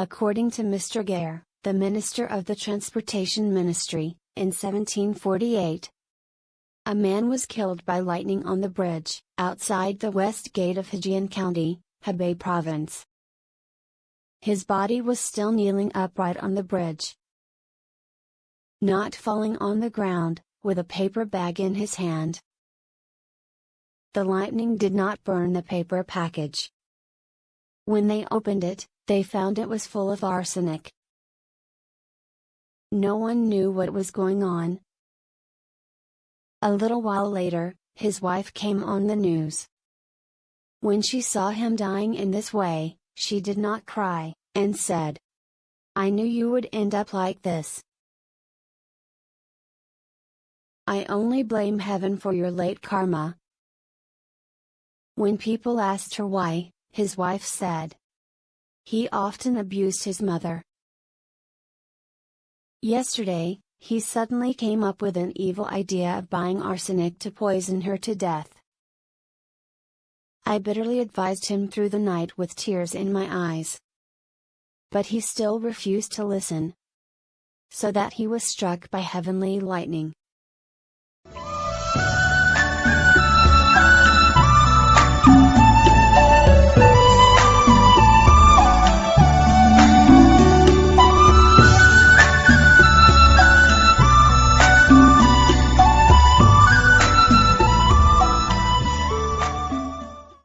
According to Mr. Gare, the Minister of the Transportation Ministry, in 1748, a man was killed by lightning on the bridge, outside the west gate of Hejian County, Hebei Province. His body was still kneeling upright on the bridge, not falling on the ground, with a paper bag in his hand. The lightning did not burn the paper package. When they opened it, they found it was full of arsenic. No one knew what was going on. A little while later, his wife came on the news. When she saw him dying in this way, she did not cry, and said, "I knew you would end up like this. I only blame heaven for your late karma." When people asked her why, his wife said, "He often abused his mother. Yesterday, he suddenly came up with an evil idea of buying arsenic to poison her to death. I bitterly advised him through the night with tears in my eyes. But he still refused to listen. So that he was struck by heavenly lightning.